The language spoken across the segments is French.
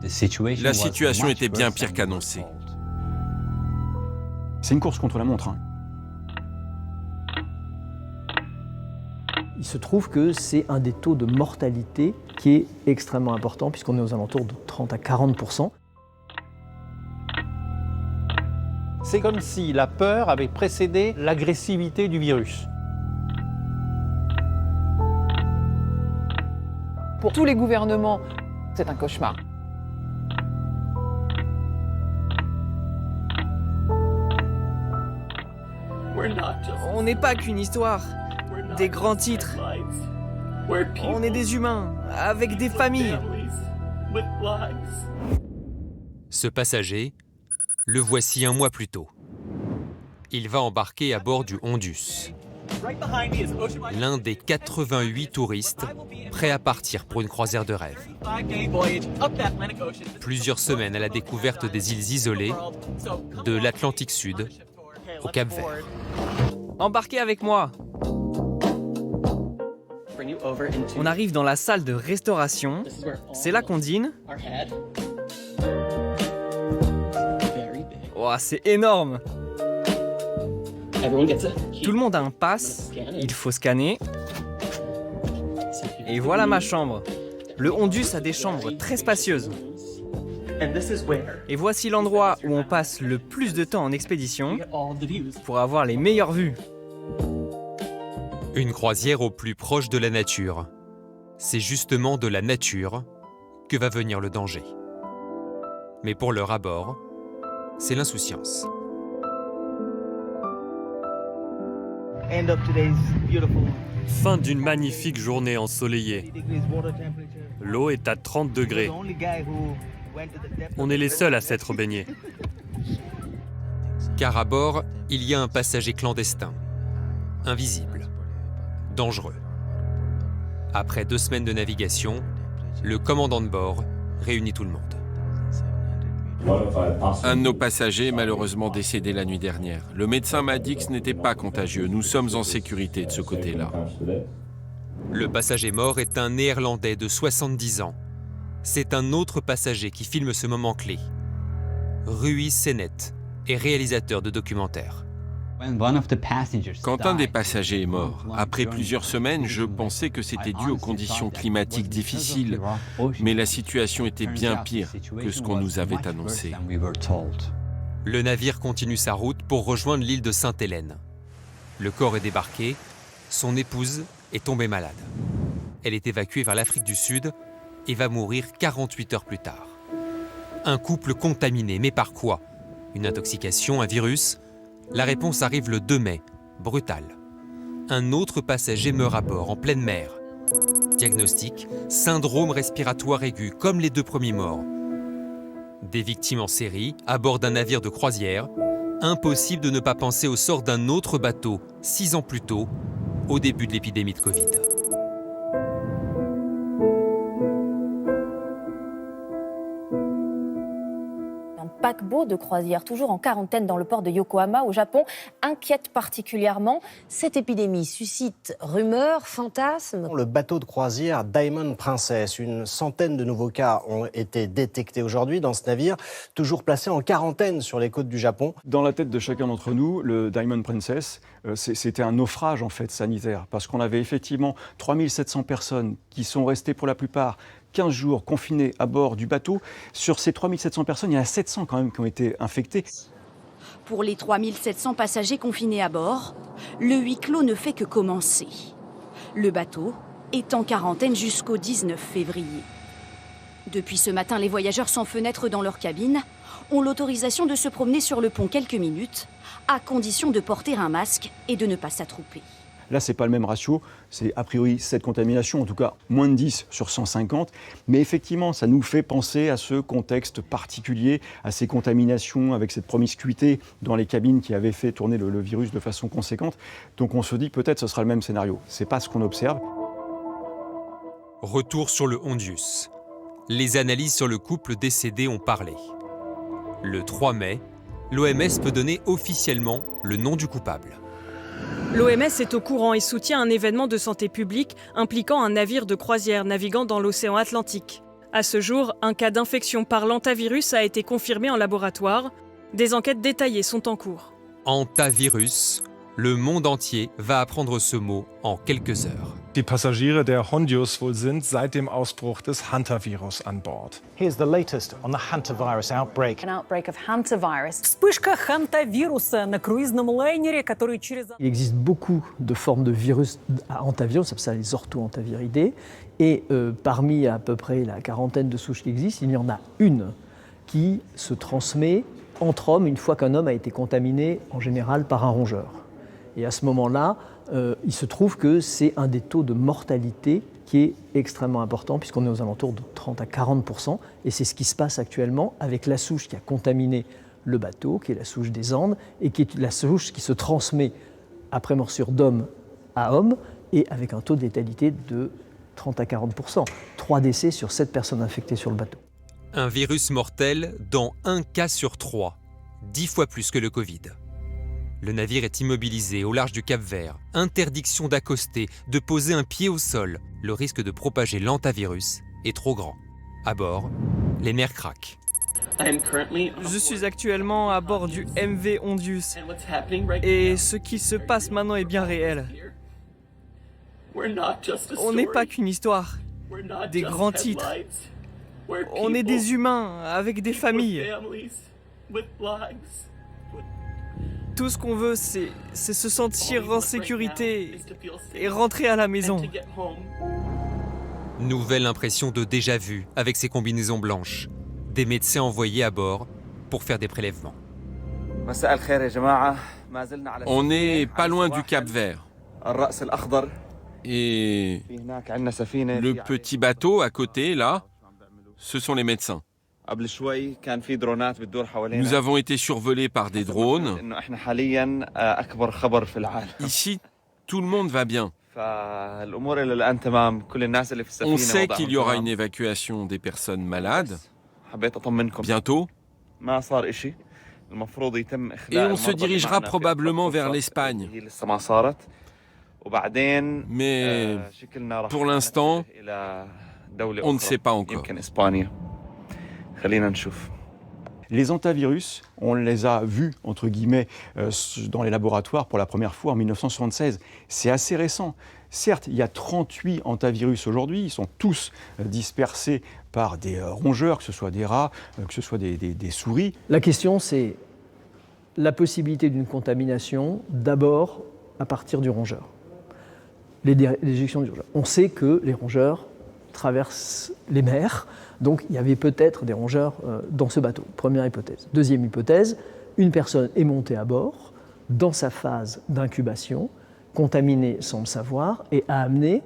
La situation était bien pire qu'annoncé. C'est une course contre la montre. Il se trouve que c'est un des taux de mortalité qui est extrêmement important puisqu'on est aux alentours de 30 à 40%. C'est comme si la peur avait précédé l'agressivité du virus. Pour tous les gouvernements, c'est un cauchemar. On n'est pas qu'une histoire, des grands titres. On est des humains, avec des familles. Ce passager, le voici un mois plus tôt. Il va embarquer à bord du Hondus, l'un des 88 touristes prêts à partir pour une croisière de rêve. Plusieurs semaines à la découverte des îles isolées de l'Atlantique Sud au Cap-Vert. Embarquez avec moi. On arrive dans la salle de restauration. C'est là qu'on dîne. Oh, c'est énorme. Tout le monde a un pass. Il faut scanner. Et voilà ma chambre. Le Hondus a des chambres très spacieuses. Et voici l'endroit où on passe le plus de temps en expédition pour avoir les meilleures vues. Une croisière au plus proche de la nature. C'est justement de la nature que va venir le danger. Mais pour leur abord, c'est l'insouciance. Fin d'une magnifique journée ensoleillée. L'eau est à 30 degrés. On est les seuls à s'être baignés. Car à bord, il y a un passager clandestin, invisible, dangereux. Après 2 semaines de navigation, le commandant de bord réunit tout le monde. Un de nos passagers est malheureusement décédé la nuit dernière. Le médecin m'a dit que ce n'était pas contagieux. Nous sommes en sécurité de ce côté-là. Le passager mort est un Néerlandais de 70 ans. C'est un autre passager qui filme ce moment clé. Rui Senet est réalisateur de documentaires. Quand un des passagers est mort, après plusieurs semaines, je pensais que c'était dû aux conditions climatiques difficiles, mais la situation était bien pire que ce qu'on nous avait annoncé. Le navire continue sa route pour rejoindre l'île de Sainte-Hélène. Le corps est débarqué, son épouse est tombée malade. Elle est évacuée vers l'Afrique du Sud et va mourir 48 heures plus tard. Un couple contaminé, mais par quoi? Une intoxication, un virus? La réponse arrive le 2 mai, brutale. Un autre passager meurt à bord, en pleine mer. Diagnostic, syndrome respiratoire aigu, comme les 2 premiers morts. Des victimes en série, à bord d'un navire de croisière. Impossible de ne pas penser au sort d'un autre bateau, 6 ans plus tôt, au début de l'épidémie de Covid. Paquebot de croisière, toujours en quarantaine dans le port de Yokohama, au Japon, inquiète particulièrement. Cette épidémie suscite rumeurs, fantasmes. Le bateau de croisière Diamond Princess, une centaine de nouveaux cas ont été détectés aujourd'hui dans ce navire, toujours placé en quarantaine sur les côtes du Japon. Dans la tête de chacun d'entre nous, le Diamond Princess, c'était un naufrage en fait sanitaire, parce qu'on avait effectivement 3700 personnes qui sont restées pour la plupart 15 jours confinés à bord du bateau. Sur ces 3700 personnes, il y en a 700 quand même qui ont été infectées. Pour les 3700 passagers confinés à bord, le huis clos ne fait que commencer. Le bateau est en quarantaine jusqu'au 19 février. Depuis ce matin, les voyageurs sans fenêtre dans leur cabine ont l'autorisation de se promener sur le pont quelques minutes, à condition de porter un masque et de ne pas s'attrouper. Là, ce n'est pas le même ratio, c'est a priori 7 contaminations, en tout cas moins de 10 sur 150. Mais effectivement, ça nous fait penser à ce contexte particulier, à ces contaminations avec cette promiscuité dans les cabines qui avaient fait tourner le virus de façon conséquente. Donc on se dit peut-être que ce sera le même scénario. Ce n'est pas ce qu'on observe. Retour sur le Hondus. Les analyses sur le couple décédé ont parlé. Le 3 mai, l'OMS peut donner officiellement le nom du coupable. L'OMS est au courant et soutient un événement de santé publique impliquant un navire de croisière naviguant dans l'océan Atlantique. À ce jour, un cas d'infection par l'hantavirus a été confirmé en laboratoire. Des enquêtes détaillées sont en cours. Hantavirus, le monde entier va apprendre ce mot en quelques heures. Die Passagiere der Hondius wohl sind seit dem Ausbruch des Hantavirus an Bord. Here's the latest on the hantavirus outbreak. An outbreak of hantavirus. Вспышка хантавируса на круизном лайнере, который через... Il existe beaucoup de formes de virus à hantavirus, ça s'appelle les ortho-hantaviridés. Et parmi à peu près la quarantaine de souches qui existent, il y en a une qui se transmet entre hommes une fois qu'un homme a été contaminé en général par un rongeur. Et à ce moment-là, il se trouve que c'est un des taux de mortalité qui est extrêmement important puisqu'on est aux alentours de 30 à 40%. Et c'est ce qui se passe actuellement avec la souche qui a contaminé le bateau, qui est la souche des Andes, et qui est la souche qui se transmet après morsure d'homme à homme, et avec un taux de létalité de 30 à 40%. 3 décès sur 7 personnes infectées sur le bateau. Un virus mortel dans 1 cas sur 3, 10 fois plus que le Covid. Le navire est immobilisé au large du Cap-Vert. Interdiction d'accoster, de poser un pied au sol. Le risque de propager l'hantavirus est trop grand. À bord, les nerfs craquent. Je suis actuellement à bord du MV Hondius. Et ce qui se passe maintenant est bien réel. On n'est pas qu'une histoire, des grands titres. On est des humains avec des familles. Tout ce qu'on veut, c'est se sentir en sécurité et rentrer à la maison. Nouvelle impression de déjà-vu avec ces combinaisons blanches. Des médecins envoyés à bord pour faire des prélèvements. On n'est pas loin du Cap-Vert. Et le petit bateau à côté, là, ce sont les médecins. Nous avons été survolés par des drones. Ici, tout le monde va bien. On sait qu'il y aura une évacuation des personnes malades bientôt. Et on se dirigera probablement vers l'Espagne. Mais pour l'instant, on ne sait pas encore. Les hantavirus, on les a vus, entre guillemets, dans les laboratoires pour la première fois en 1976. C'est assez récent. Certes, il y a 38 hantavirus aujourd'hui, ils sont tous dispersés par des rongeurs, que ce soit des rats, que ce soit des souris. La question, c'est la possibilité d'une contamination, d'abord à partir du rongeur. L'éjection du rongeur. On sait que les rongeurs traversent les mers, donc il y avait peut-être des rongeurs dans ce bateau. Première hypothèse. Deuxième hypothèse, une personne est montée à bord dans sa phase d'incubation, contaminée sans le savoir, et a amené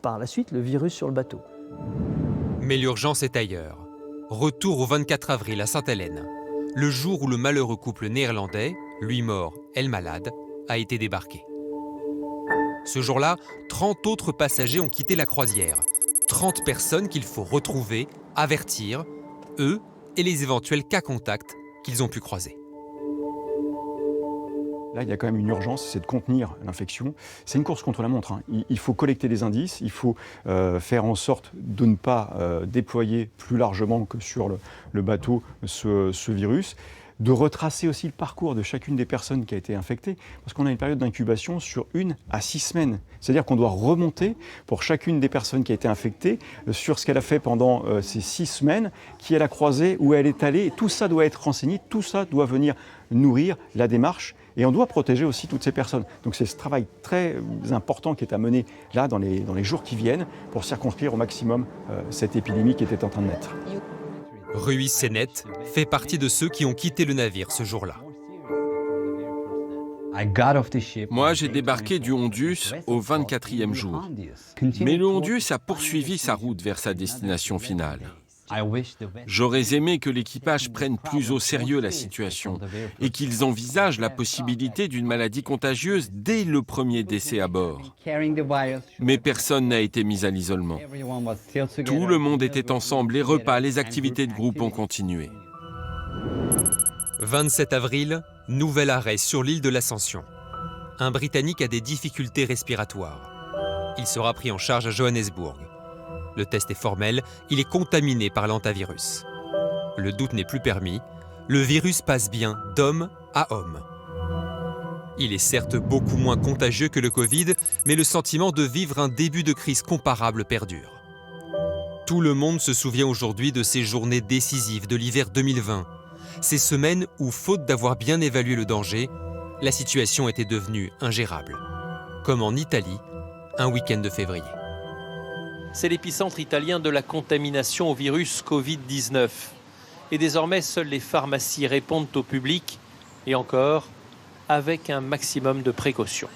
par la suite le virus sur le bateau. Mais l'urgence est ailleurs. Retour au 24 avril à Sainte-Hélène, le jour où le malheureux couple néerlandais, lui mort, elle malade, a été débarqué. Ce jour-là, 30 autres passagers ont quitté la croisière. 30 personnes qu'il faut retrouver, avertir, eux et les éventuels cas contacts qu'ils ont pu croiser. Là, il y a quand même une urgence, c'est de contenir l'infection. C'est une course contre la montre. Il faut collecter des indices, il faut faire en sorte de ne pas déployer plus largement que sur le bateau ce virus, de retracer aussi le parcours de chacune des personnes qui a été infectée, parce qu'on a une période d'incubation sur 1 à 6 semaines. C'est-à-dire qu'on doit remonter pour chacune des personnes qui a été infectée sur ce qu'elle a fait pendant ces 6 semaines, qui elle a croisé, où elle est allée. Et tout ça doit être renseigné, tout ça doit venir nourrir la démarche. Et on doit protéger aussi toutes ces personnes. Donc c'est ce travail très important qui est à mener là dans les jours qui viennent pour circonscrire au maximum cette épidémie qui était en train de naître. Ruiz Senet fait partie de ceux qui ont quitté le navire ce jour-là. Moi, j'ai débarqué du Hondius au 24e jour. Mais le Hondius a poursuivi sa route vers sa destination finale. J'aurais aimé que l'équipage prenne plus au sérieux la situation et qu'ils envisagent la possibilité d'une maladie contagieuse dès le premier décès à bord. Mais personne n'a été mis à l'isolement. Tout le monde était ensemble, les repas, les activités de groupe ont continué. 27 avril, nouvel arrêt sur l'île de l'Ascension. Un Britannique a des difficultés respiratoires. Il sera pris en charge à Johannesburg. Le test est formel, il est contaminé par l'hantavirus. Le doute n'est plus permis, le virus passe bien d'homme à homme. Il est certes beaucoup moins contagieux que le Covid, mais le sentiment de vivre un début de crise comparable perdure. Tout le monde se souvient aujourd'hui de ces journées décisives de l'hiver 2020, ces semaines où, faute d'avoir bien évalué le danger, la situation était devenue ingérable. Comme en Italie, un week-end de février. C'est l'épicentre italien de la contamination au virus Covid-19. Et désormais, seules les pharmacies répondent au public, et encore, avec un maximum de précautions.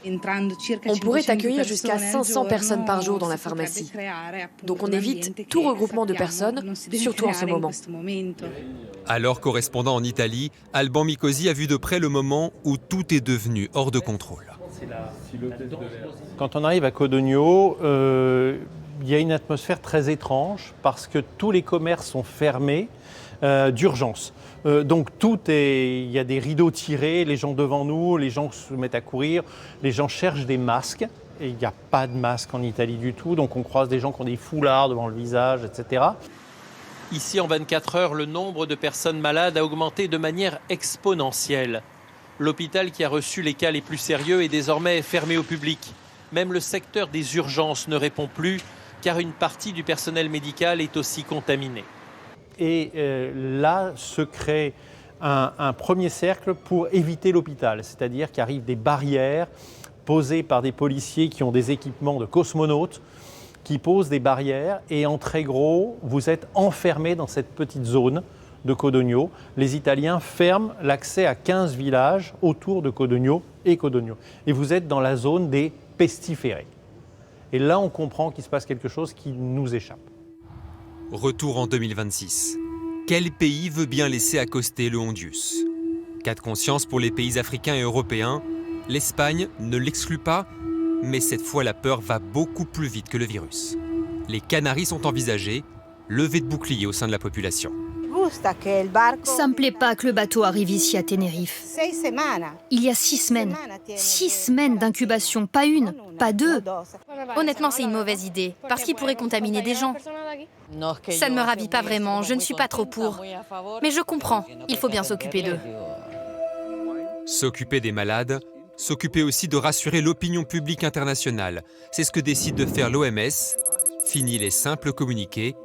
On pourrait accueillir jusqu'à 500 personnes par jour dans la pharmacie. Donc on évite tout regroupement de personnes, surtout en ce moment. Alors correspondant en Italie, Alban Micosi a vu de près le moment où tout est devenu hors de contrôle. Quand on arrive à Codogno, il y a une atmosphère très étrange parce que tous les commerces sont fermés d'urgence. Donc il y a des rideaux tirés, les gens devant nous, les gens se mettent à courir, les gens cherchent des masques. Et il n'y a pas de masque en Italie du tout, donc on croise des gens qui ont des foulards devant le visage, etc. Ici, en 24 heures, le nombre de personnes malades a augmenté de manière exponentielle. L'hôpital qui a reçu les cas les plus sérieux est désormais fermé au public. Même le secteur des urgences ne répond plus, car une partie du personnel médical est aussi contaminée. Et là se crée un premier cercle pour éviter l'hôpital, c'est-à-dire qu'arrivent des barrières posées par des policiers qui ont des équipements de cosmonautes, qui posent des barrières, et en très gros, vous êtes enfermés dans cette petite zone de Codogno. Les Italiens ferment l'accès à 15 villages autour de Codogno et Codogno. Et vous êtes dans la zone des pestiférés. Et là, on comprend qu'il se passe quelque chose qui nous échappe. Retour en 2026. Quel pays veut bien laisser accoster le Hondius? Cas de conscience pour les pays africains et européens, l'Espagne ne l'exclut pas, mais cette fois la peur va beaucoup plus vite que le virus. Les Canaries sont envisagées, levée de boucliers au sein de la population. Ça me plaît pas que le bateau arrive ici à Tenerife. Il y a 6 semaines. 6 semaines d'incubation, pas une, pas deux. Honnêtement, c'est une mauvaise idée, parce qu'il pourrait contaminer des gens. Ça ne me ravit pas vraiment, je ne suis pas trop pour. Mais je comprends, il faut bien s'occuper d'eux. S'occuper des malades, s'occuper aussi de rassurer l'opinion publique internationale. C'est ce que décide de faire l'OMS. Fini les simples communiqués,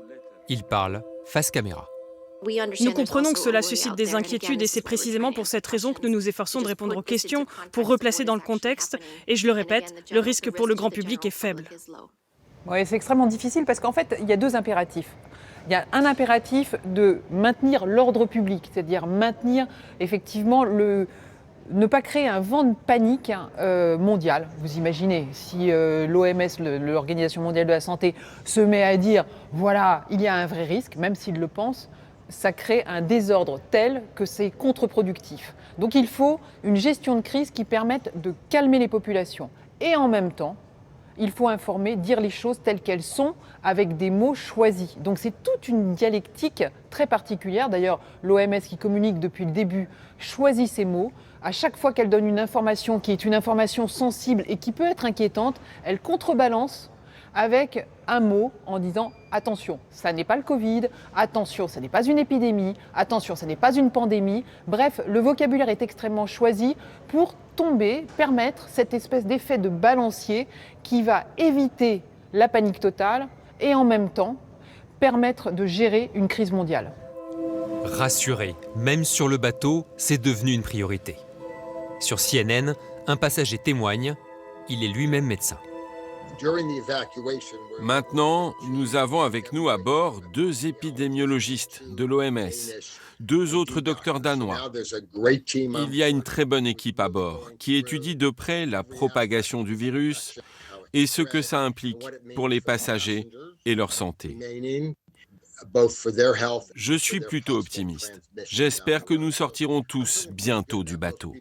il parle face caméra. Nous comprenons que cela suscite des inquiétudes et c'est précisément pour cette raison que nous nous efforçons de répondre aux questions, pour replacer dans le contexte. Et je le répète, le risque pour le grand public est faible. Oui, c'est extrêmement difficile parce qu'en fait, il y a deux impératifs. Il y a un impératif de maintenir l'ordre public, c'est-à-dire maintenir effectivement ne pas créer un vent de panique mondial. Vous imaginez, si l'OMS, l'Organisation mondiale de la santé, se met à dire « voilà, il y a un vrai risque », même s'il le pense, ça crée un désordre tel que c'est contre-productif. Donc il faut une gestion de crise qui permette de calmer les populations. Et en même temps, il faut informer, dire les choses telles qu'elles sont, avec des mots choisis. Donc c'est toute une dialectique très particulière. D'ailleurs, l'OMS qui communique depuis le début choisit ses mots. À chaque fois qu'elle donne une information qui est une information sensible et qui peut être inquiétante, elle contrebalance avec un mot en disant « attention, ça n'est pas le Covid, attention, ça n'est pas une épidémie, attention, ça n'est pas une pandémie ». Bref, le vocabulaire est extrêmement choisi pour permettre cette espèce d'effet de balancier qui va éviter la panique totale et en même temps permettre de gérer une crise mondiale. Rassurer, même sur le bateau, c'est devenu une priorité. Sur CNN, un passager témoigne, il est lui-même médecin. Maintenant, nous avons avec nous à bord 2 épidémiologistes de l'OMS, 2 autres docteurs danois. Il y a une très bonne équipe à bord qui étudie de près la propagation du virus et ce que ça implique pour les passagers et leur santé. Je suis plutôt optimiste. J'espère que nous sortirons tous bientôt du bateau.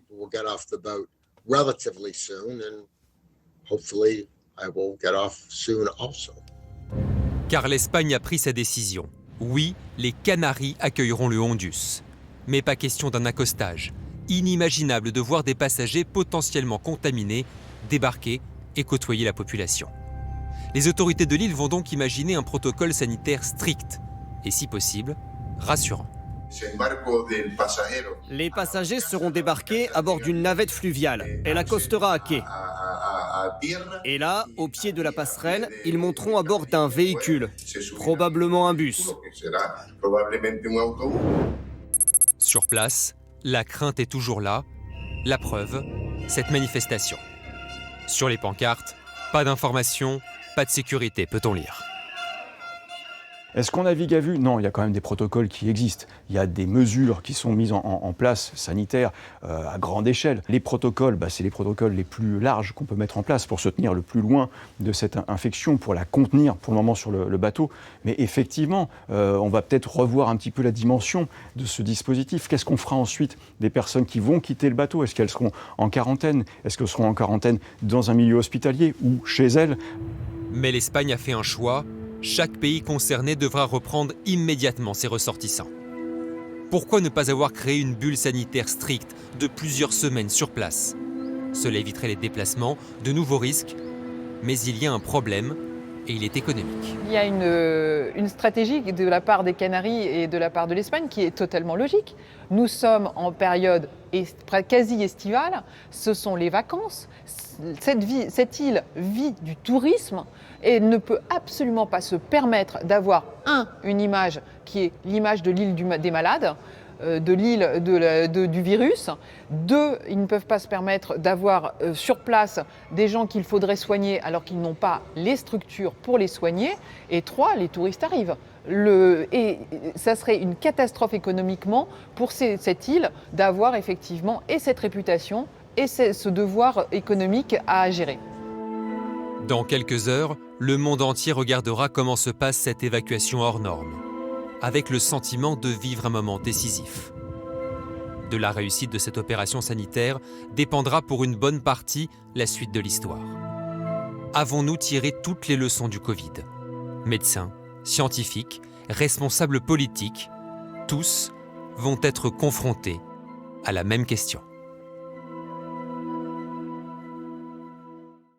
Car l'Espagne a pris sa décision. Oui, les Canaries accueilleront le Hondius. Mais pas question d'un accostage. Inimaginable de voir des passagers potentiellement contaminés débarquer et côtoyer la population. Les autorités de l'île vont donc imaginer un protocole sanitaire strict et, si possible, rassurant. Les passagers seront débarqués à bord d'une navette fluviale. Elle accostera à quai. Et là, au pied de la passerelle, ils monteront à bord d'un véhicule, probablement un bus. Sur place, la crainte est toujours là. La preuve, cette manifestation. Sur les pancartes, pas d'information, pas de sécurité, peut-on lire. Est-ce qu'on navigue à vue? Non, il y a quand même des protocoles qui existent. Il y a des mesures qui sont mises en place, sanitaires, à grande échelle. Les protocoles, c'est les protocoles les plus larges qu'on peut mettre en place pour se tenir le plus loin de cette infection, pour la contenir pour le moment sur le bateau. Mais effectivement, on va peut-être revoir un petit peu la dimension de ce dispositif. Qu'est-ce qu'on fera ensuite des personnes qui vont quitter le bateau? Est-ce qu'elles seront en quarantaine? Est-ce qu'elles seront en quarantaine dans un milieu hospitalier ou chez elles? Mais l'Espagne a fait un choix. Chaque pays concerné devra reprendre immédiatement ses ressortissants. Pourquoi ne pas avoir créé une bulle sanitaire stricte de plusieurs semaines sur place? Cela éviterait les déplacements, de nouveaux risques, mais il y a un problème et il est économique. Il y a une stratégie de la part des Canaries et de la part de l'Espagne qui est totalement logique. Nous sommes en période quasi estivale, ce sont les vacances. Cette île vit du tourisme et ne peut absolument pas se permettre d'avoir une image qui est l'image de l'île des malades, de l'île du virus. 2, ils ne peuvent pas se permettre d'avoir sur place des gens qu'il faudrait soigner alors qu'ils n'ont pas les structures pour les soigner. Et 3, les touristes arrivent. Et ça serait une catastrophe économiquement pour cette île d'avoir effectivement et cette réputation et ce devoir économique à gérer. Dans quelques heures, le monde entier regardera comment se passe cette évacuation hors norme, avec le sentiment de vivre un moment décisif. De la réussite de cette opération sanitaire dépendra pour une bonne partie la suite de l'histoire. Avons-nous tiré toutes les leçons du Covid? Médecins, scientifiques, responsables politiques, tous vont être confrontés à la même question.